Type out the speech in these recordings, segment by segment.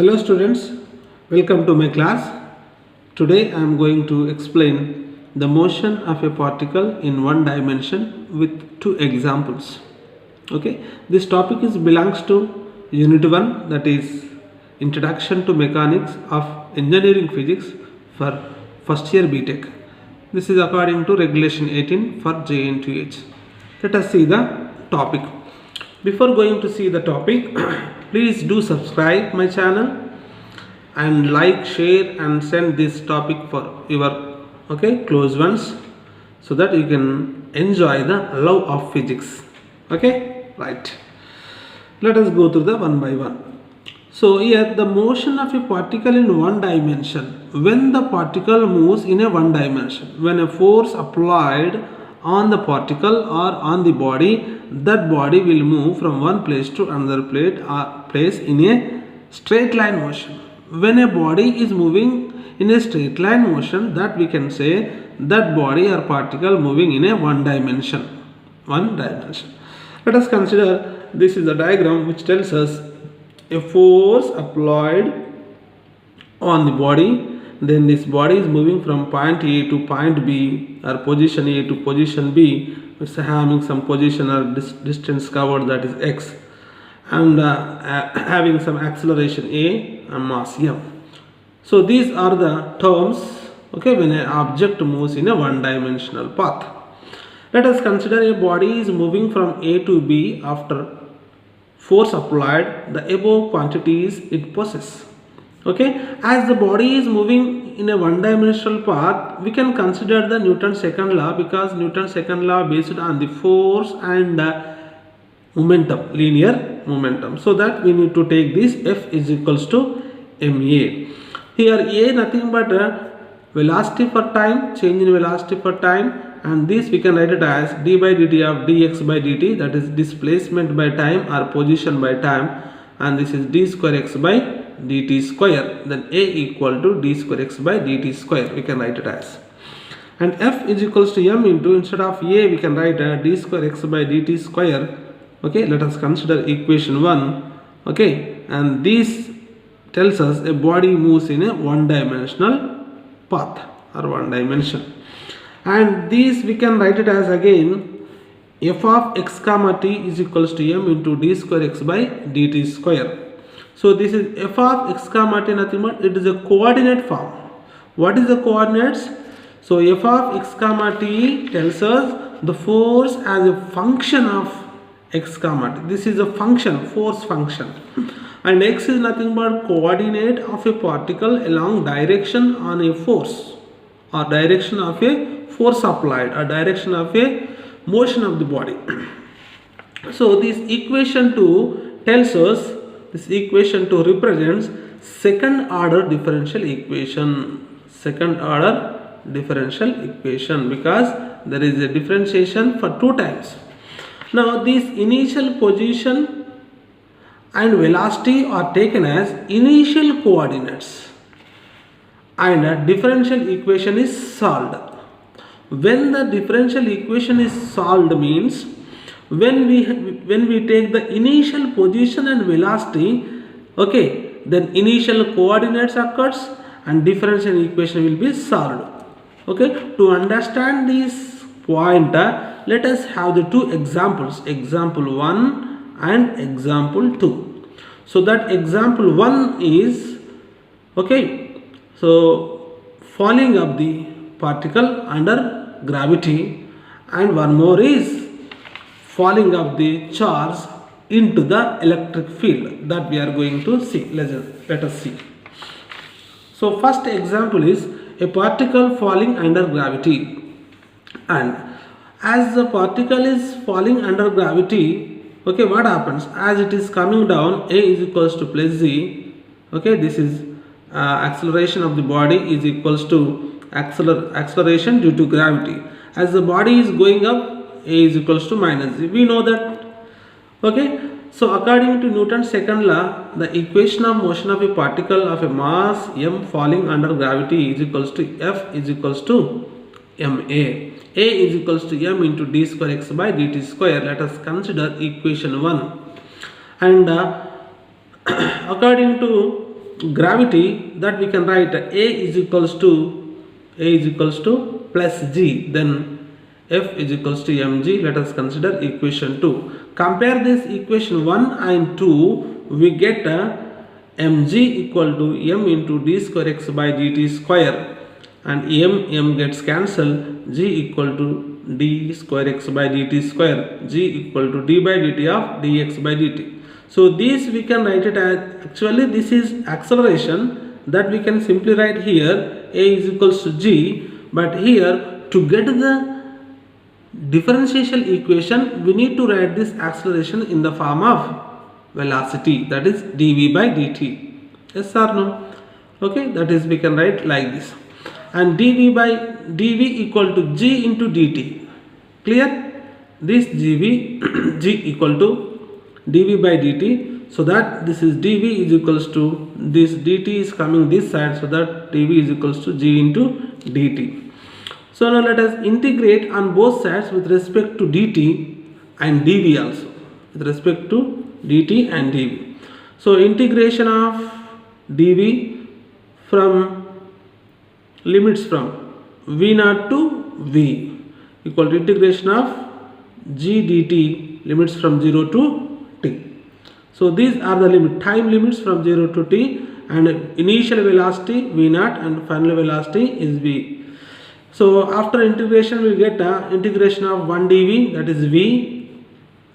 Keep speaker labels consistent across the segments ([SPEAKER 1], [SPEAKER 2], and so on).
[SPEAKER 1] Hello students, welcome to my class. Today I am going to explain the motion of a particle in one dimension with two examples. Okay, this topic belongs to unit 1, that is Introduction to Mechanics of Engineering Physics for first year BTech. This is according to regulation 18 for JNTH. Let us see the topic. Before going to see the topic, please do subscribe my channel and like, share and send this topic for your close ones, so that you can enjoy the love of physics. Okay, right. Let us go through the one by one. So here the motion of a particle in one dimension. When the particle moves in a one dimension, when a force applied on the particle or on the body, that body will move from one place to another place in a straight line motion. When a body is moving in a straight line motion, that we can say that body or particle moving in a one dimension. Let us consider, this is a diagram which tells us a force applied on the body, then this body is moving from point A to point B, or position A to position B. It's having some position or distance covered, that is x, and having some acceleration A and mass m. So these are the terms when an object moves in a one dimensional path. Let us consider a body is moving from A to B after force applied. The above quantities it possesses. As the body is moving in a one dimensional path, we can consider the Newton's second law, because Newton's second law based on the force and momentum, linear momentum. So that we need to take this F is equals to ma. Here A nothing but velocity per time, change in velocity per time, and this we can write it as d by dt of dx by dt, that is displacement by time or position by time, and this is d square x by dt square. Then A equal to d square x by dt square, we can write it as. And F is equals to m into, instead of A we can write d square x by dt square. Let us consider equation 1. And this tells us a body moves in a one dimensional path or one dimension. And this we can write it as again f of x comma t is equals to m into d square x by dt square. So this is f of x comma t, nothing but it is a coordinate form. What is the coordinates? So f of x comma t tells us the force as a function of x comma t. This is a function, force function, and x is nothing but coordinate of a particle along direction on a force, or direction of a force applied, or direction of a motion of the body. So this equation 2 tells us, this equation 2 represents second order differential equation. Second order differential equation, because there is a differentiation for two times. Now this initial position and velocity are taken as initial coordinates, and a differential equation is solved. When the differential equation is solved means when we take the initial position and velocity, then initial coordinates occurs and differential equation will be solved. To understand this point, let us have the two examples, example 1 and example 2. So that example 1 is so falling of the particle under gravity, and one more is falling of the charge into the electric field, that we are going to see. Let us see. So first example is a particle falling under gravity, and as the particle is falling under gravity, what happens? As it is coming down, A is equals to plus z. This is acceleration of the body is equals to acceleration due to gravity. As the body is going up, A is equals to minus z. We know that. So according to Newton's second law, the equation of motion of a particle of a mass m falling under gravity is equals to F is equals to ma. A is equals to m into d square x by dt square. Let us consider equation 1. And according to gravity, that we can write A is equals to plus G, then F is equals to mg. Let us consider equation 2. Compare this equation 1 and 2, we get mg equal to m into d square x by dt square, and m gets cancelled, g equal to d square x by dt square, g equal to d by dt of dx by dt. So this we can write it as, actually this is acceleration, that we can simply write here A is equals to g, but here to get the differential equation we need to write this acceleration in the form of velocity, that is dv by dt. Yes or no? Okay, that is we can write like this, and dv equal to g into dt. Clear? This g equal to dv by dt, so that this is dv is equals to this dt is coming this side, so that dv is equals to g into dt. So now let us integrate on both sides with respect to dt and dv also, with respect to dt and dv. So integration of dv from limits from v0 to v equal to integration of g dt limits from 0 to t. So these are the time limits from 0 to t, and initial velocity v0 and final velocity is v. So after integration we get integration of 1 dv, that is v,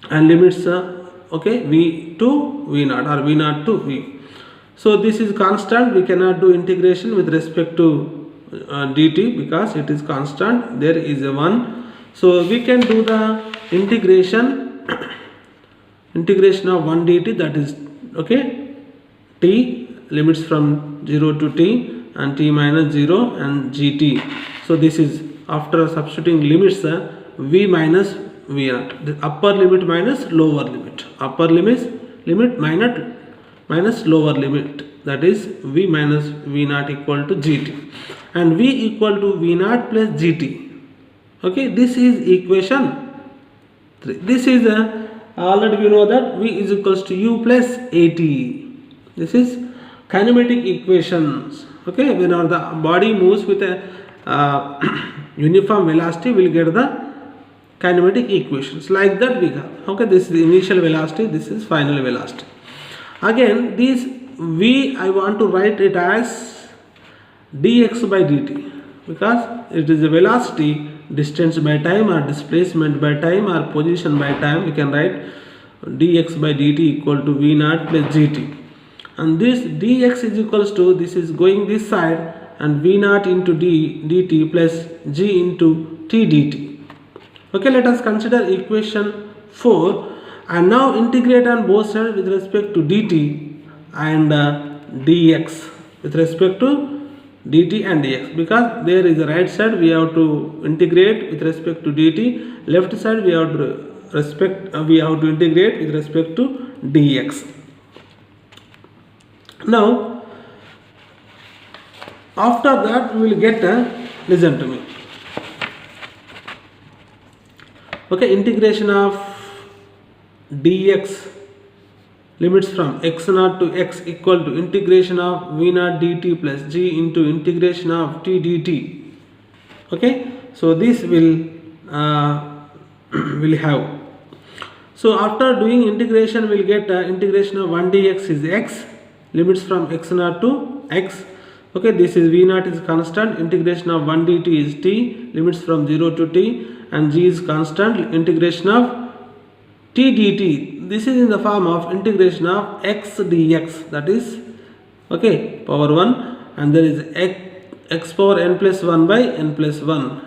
[SPEAKER 1] and limits v to v0 or v0 to v. So this is constant, we cannot do integration with respect to dt because it is constant, there is a 1. So we can do the integration of 1 dt, that is t limits from 0 to t and t minus 0 and gt. So this is after substituting limits v minus v0, the upper limit minus lower limit, upper limit minus lower limit, that is v minus v0 equal to gt, and v equal to v0 plus gt. Okay, this is equation 3. This is already we know that v is equals to u plus at. This is kinematic equations. Okay, whenever the body moves with a uniform velocity, we will get the kinematic equations like that we have. Okay, this is the initial velocity, this is final velocity. Again, this v I want to write it as dx by dt, because it is a velocity, distance by time or displacement by time or position by time. We can write dx by dt equal to v0 plus gt, and this dx is equals to, this is going this side, and v0 into dt plus g into t dt. Okay, let us consider equation 4, and now integrate on both sides with respect to dt and dx, with respect to dt and dx, because there is a right side we have to integrate with respect to dt, left side we have to integrate with respect to dx. Now after that we will get listen to me. Okay, integration of dx limits from x0 to x equal to integration of v0 dt plus g into integration of t dt. Okay, so this will have. So after doing integration we will get integration of 1 dx is x, limits from x0 to x. Okay, this is v0 is constant, integration of 1 dt is t, limits from 0 to t, and g is constant, integration of t dt, this is in the form of integration of x dx, that is power 1, and there is x power n plus 1 by n plus 1.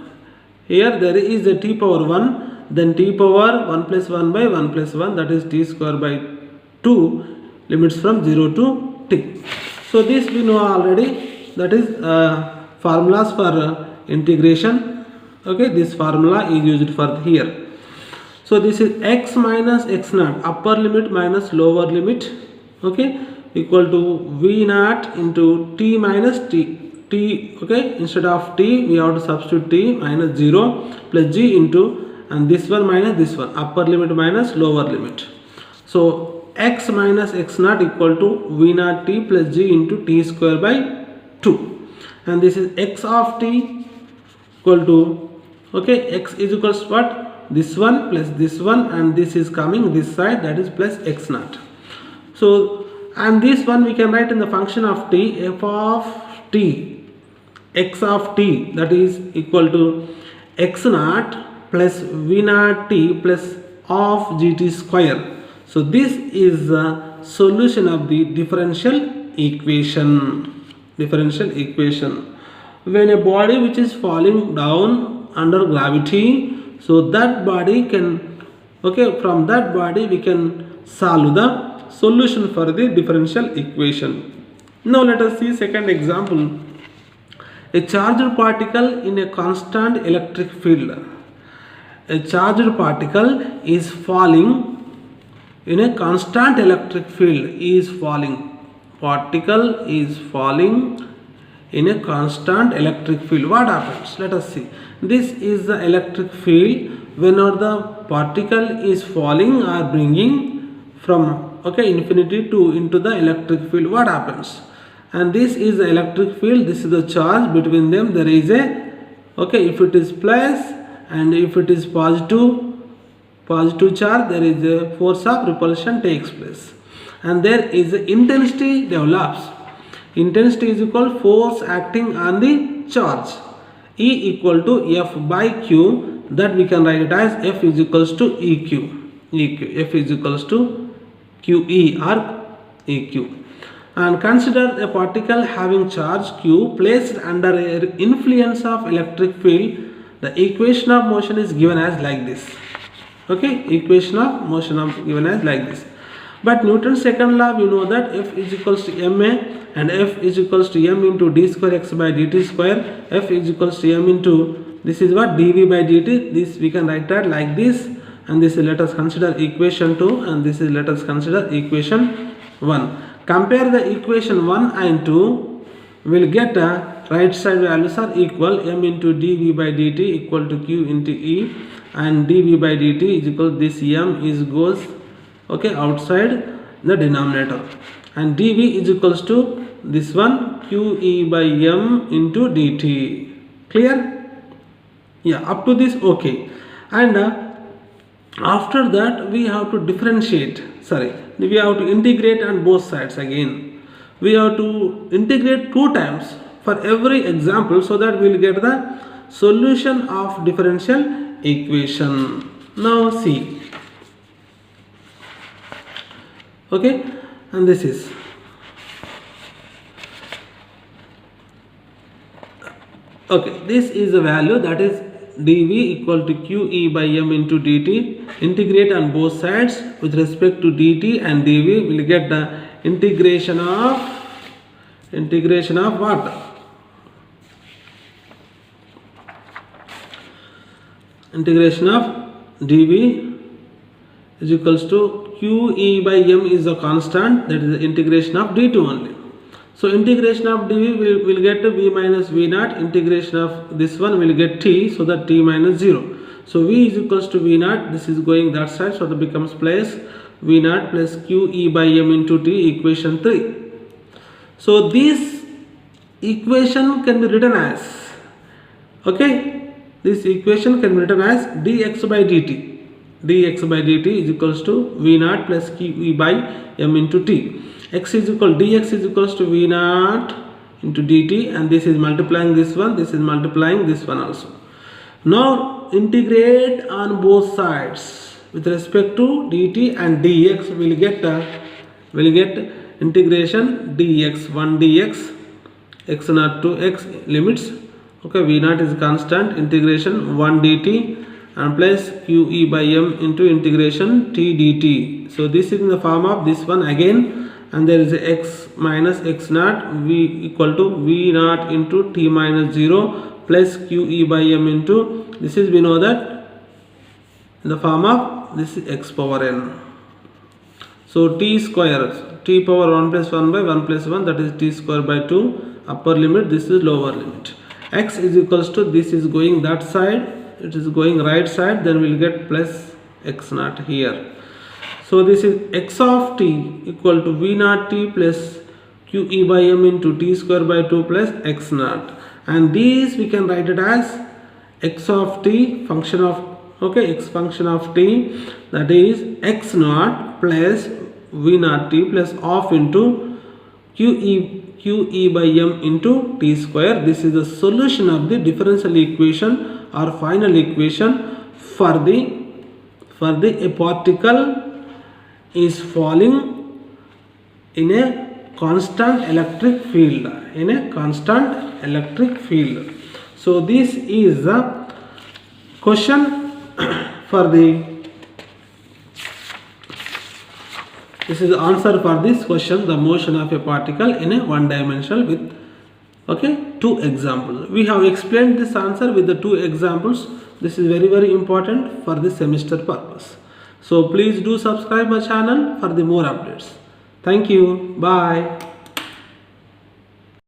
[SPEAKER 1] Here there is a t power 1, then t power 1 plus 1 by 1 plus 1, that is t square by 2, limits from 0 to t. So this we know already, that is formulas for integration. Okay, this formula is used for here. So this is x minus x0, upper limit minus lower limit, okay, equal to v0 into t minus t, okay, instead of t we have to substitute t minus 0 plus g into, and this one minus this one, upper limit minus lower limit. So x minus x naught equal to v naught t plus g into t square by 2, and this is x of t equal to, okay, x is equals to what, this one plus this one, and this is coming this side, that is plus x naught. So and this one we can write in the function of t, f of t, x of t, that is equal to x naught plus v naught t plus of gt square. So this is the solution of the differential equation. When a body which is falling down under gravity, so that body can, okay, from that body we can solve the solution for the differential equation. Now let us see second example. A charged particle in a constant electric field. A charged particle is falling in a constant electric field. Particle is falling in a constant electric field. What happens? Let us see. This is the electric field. Whenever the particle is falling or bringing from, okay, infinity to into the electric field, what happens? And this is the electric field, this is the charge, between them there is a, okay, if it is plus and if it is positive charge, there is a force of repulsion takes place, and there is a intensity develops. Intensity is equal force acting on the charge, E equal to F by Q, that we can write it as F is equals to EQ. F is equals to QE or EQ. And consider a particle having charge Q placed under an influence of electric field. The equation of motion is given as like this. Okay, equation of motion is given as like this. But Newton's second law, we know that F is equals to ma and F is equals to m into d square x by dt square. F is equals to m into, this is what, dv by dt. This we can write that like this, and this is, let us consider equation 2, and this is, let us consider equation 1. Compare the equation 1 and 2, will get right side values are equal, m into dv by dt equal to q into e, and dv by dt is equal to this m is goes, okay, outside the denominator, and dv is equals to this one qe by m into dt. Clear? Yeah, up to this okay. And after that we have to differentiate, we have to integrate on both sides again. We have to integrate 2 times for every example, so that we will get the solution of differential equation. Now see, okay, and this is, okay, this is the value, that is dv equal to qe by m into dt. Integrate on both sides with respect to dt and dv, will get the integration of what? Integration of dv is equals to qe by m is a constant, that is the integration of dt only. So integration of dv will get v minus v naught, integration of this one will get t, so that t minus 0. So v is equals to v naught, this is going that side, so that becomes plus v naught plus qe by m into t, equation 3. So this equation can be written as, okay, this equation can be written as dx by dt. Dx by dt is equals to v naught plus qe by m into t. X is equal, dx is equals to v naught into dt, and this is multiplying this one, this is multiplying this one also. Now integrate on both sides with respect to dt and dx, will get integration dx 1 dx x naught to x limits, okay, v naught is constant, integration 1 dt and plus qe by m into integration t dt. So this is in the form of this one again, and there is a x minus x naught, v equal to v naught into t minus 0 plus qe by m into, this is, we know that in the form of this is x power n. So t square, t power 1 plus 1 by 1 plus 1, that is t square by 2, upper limit, this is lower limit. X is equals to, this is going that side, it is going right side, then we will get plus x naught here. So this is x of t equal to v naught t plus q e by m into t square by 2 plus x naught, and these we can write it as x of t function of, okay, x function of t, that is x naught plus v naught t plus off into q e by m into t square. This is the solution of the differential equation or final equation for the a particle is falling in a constant electric field, So this is the question for this is the answer for this question, the motion of a particle in a one dimensional with, okay, two examples. We have explained this answer with the two examples. This is very important for the semester purpose. So please do subscribe my channel for the more updates. Thank you. Bye.